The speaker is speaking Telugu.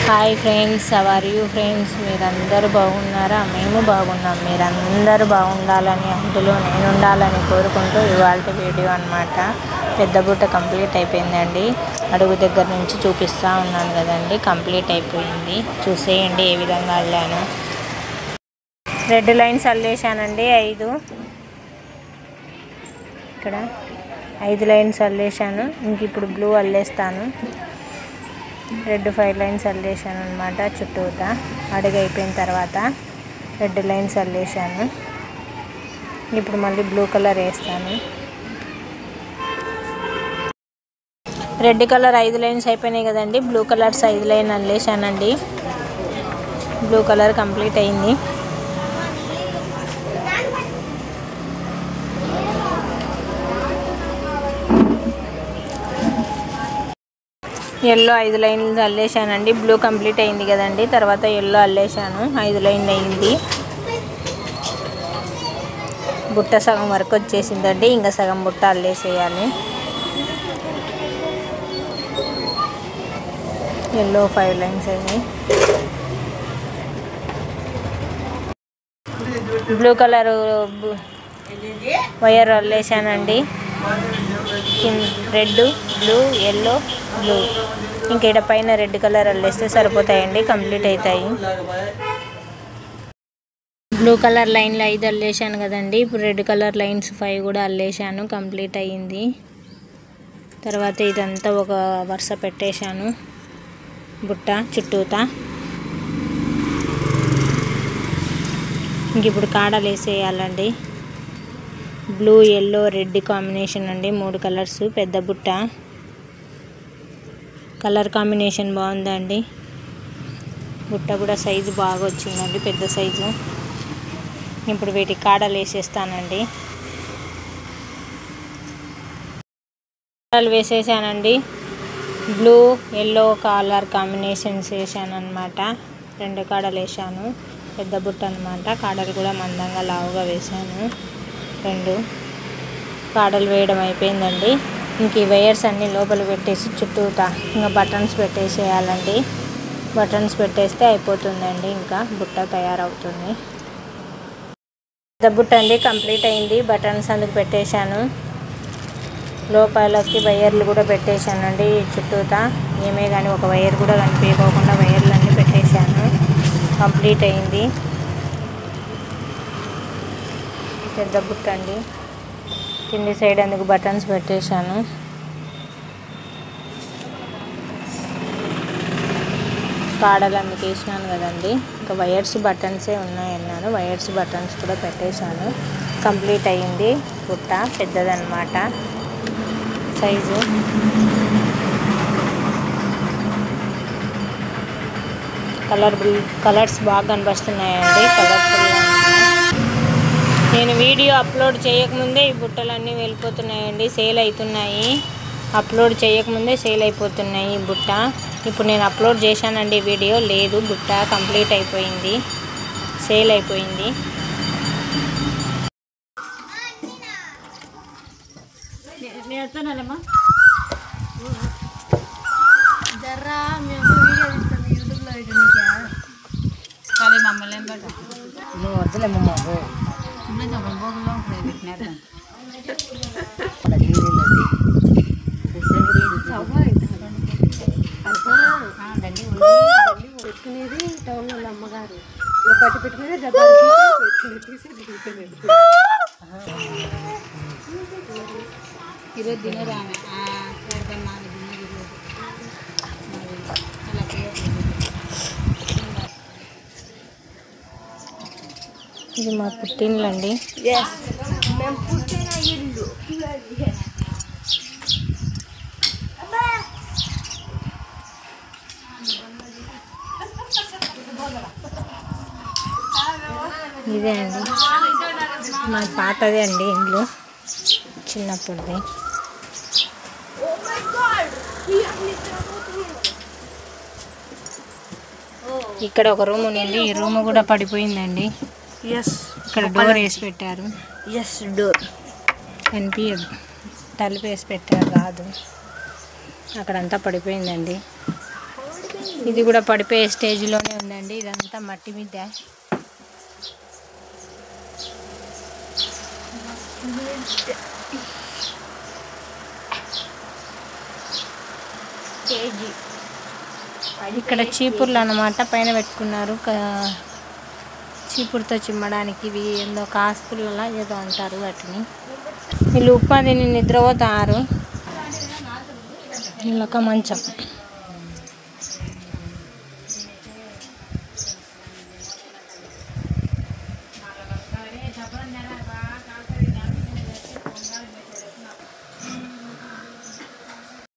Hi friends, how are you friends. మీరందరూ బాగున్నారా? మేము బాగున్నాం. మీరందరూ బాగుండాలని, అందులో నేను ఉండాలని కోరుకుంటూ ఇవాళ వీడియో అన్నమాట. పెద్ద బుట్ట కంప్లీట్ అయిపోయిందండి. అడుగు దగ్గర నుంచి చూపిస్తూ ఉన్నాను కదండి, కంప్లీట్ అయిపోయింది. చూసేయండి ఏ విధంగా అల్లాను. రెడ్ లైన్స్ అల్లేసానండి 5. ఇక్కడ 5 లైన్స్ అల్లేసాను. ఇంక ఇప్పుడు బ్లూ అల్లేస్తాను. రెడ్ 5 లైన్స్ అల్లేసాను అనమాట. చుట్టూతా అడుగు అయిపోయిన తర్వాత రెడ్ లైన్స్ అల్లేసాను. ఇప్పుడు మళ్ళీ బ్లూ కలర్ వేస్తాను. రెడ్ కలర్ 5 లైన్స్ అయిపోయినాయి కదండి. బ్లూ కలర్స్ 5 లైన్ అల్లేసానండి. బ్లూ కలర్ కంప్లీట్ అయింది. ఎల్లో 5 లైన్లు అల్లేసానండి. బ్లూ కంప్లీట్ అయింది కదండి. తర్వాత ఎల్లో అల్లేసాను. 5 లైన్లు అయింది. బుట్ట సగం వరకు వచ్చేసిందండి. ఇంకా సగం బుట్ట అల్లేసేయాలి. ఎల్లో 5 లైన్స్ అయినాయి. బ్లూ కలరు వైర్ అల్లేసానండి. Red, blue, yellow, blue. ఇంక ఇక్కడ పైన రెడ్ కలర్ అల్లేస్తే సరిపోతాయండి, కంప్లీట్ అవుతాయి. బ్లూ కలర్ లైన్లు 5 అల్లేసాను కదండి. ఇప్పుడు రెడ్ కలర్ లైన్స్ 5 కూడా అల్లేసాను, కంప్లీట్ అయ్యింది. తర్వాత ఇదంతా ఒక వరుస పెట్టేశాను బుట్ట చుట్టూతా. ఇంక ఇప్పుడు కాడలు వేసేయాలండి. బ్లూ, ఎల్లో, రెడ్ కాంబినేషన్ అండి. 3 కలర్స్. పెద్ద బుట్ట కలర్ కాంబినేషన్ బాగుందండి. బుట్ట కూడా సైజు బాగా వచ్చిందండి, పెద్ద సైజు. ఇప్పుడు వీటికి కాడలు వేసేస్తానండి. కాడలు వేసేసానండి. బ్లూ, ఎల్లో కలర్ కాంబినేషన్స్ వేసాను అనమాట. 2 కాడలు వేసాను. పెద్ద బుట్ట అనమాట. కాడలు కూడా మందంగా లావుగా వేసాను. 2 కాడలు వేయడం అయిపోయిందండి. ఇంక ఈ వైర్స్ అన్నీ లోపల పెట్టేసి చుట్టూతా ఇంకా బటన్స్ పెట్టేసేయాలండి. బటన్స్ పెట్టేస్తే అయిపోతుందండి, ఇంకా బుట్ట తయారవుతుంది. పెద్ద బుట్ట అండి కంప్లీట్ అయింది. బటన్స్ అందుకు పెట్టేశాను. లోపలకి వైర్లు కూడా పెట్టేశానండి చుట్టూతా. ఏమే కానీ ఒక వైర్ కూడా కనిపించకుండా వైర్లన్నీ పెట్టేశాను. కంప్లీట్ అయింది పెద్ద బుట్ట అండి. కింది సైడ్ అందుకు బటన్స్ పెట్టేశాను. కాడలు అందుకు వేసినాను కదండి. ఇంకా వైర్స్ బటన్సే ఉన్నాయన్నాను. వైర్స్ బటన్స్ కూడా పెట్టేశాను. కంప్లీట్ అయ్యింది బుట్ట. పెద్దదన్నమాట సైజు. కలర్స్ బాగా కనిపిస్తున్నాయండి. కలర్ఫుల్గా. నేను వీడియో అప్లోడ్ చేయకముందే ఈ బుట్టలన్నీ వెళ్ళిపోతున్నాయండి, సేల్ అవుతున్నాయి. అప్లోడ్ చేయకముందే సేల్ అయిపోతున్నాయి ఈ బుట్ట. ఇప్పుడు నేను అప్లోడ్ చేశానండి వీడియో, లేదు బుట్ట కంప్లీట్ అయిపోయింది, సేల్ అయిపోయింది. పెట్టుకునేది టౌన్లో అమ్మగారు పెట్టుకునేది ఈరోజు తినరామె. ఇది మా పుట్టినలండి. ఇదే అండి మా పాతదే అండి ఇంట్లో చిన్నప్పుడుది. ఇక్కడ ఒక రూమ్ ఉంది. ఈ రూమ్ కూడా పడిపోయిందండి. ఇక్కడ డోర్ వేసి పెట్టారు. డోర్ కనిపించదు, తలుపు వేసి పెట్టారు, రాదు. అక్కడంతా పడిపోయిందండి. ఇది కూడా పడిపోయే స్టేజ్లోనే ఉందండి. ఇదంతా మట్టి మీద. ఇక్కడ చీపుర్లు అన్నమాట పైన పెట్టుకున్నారు. చీపురుతో చిమ్మడానికి ఇవి ఏందో కాసుపుల్లలా ఏదో అంటారు వాటిని. వీళ్ళు ఉప్మా తిని నిద్రపోతారు. వీళ్ళొక మంచం.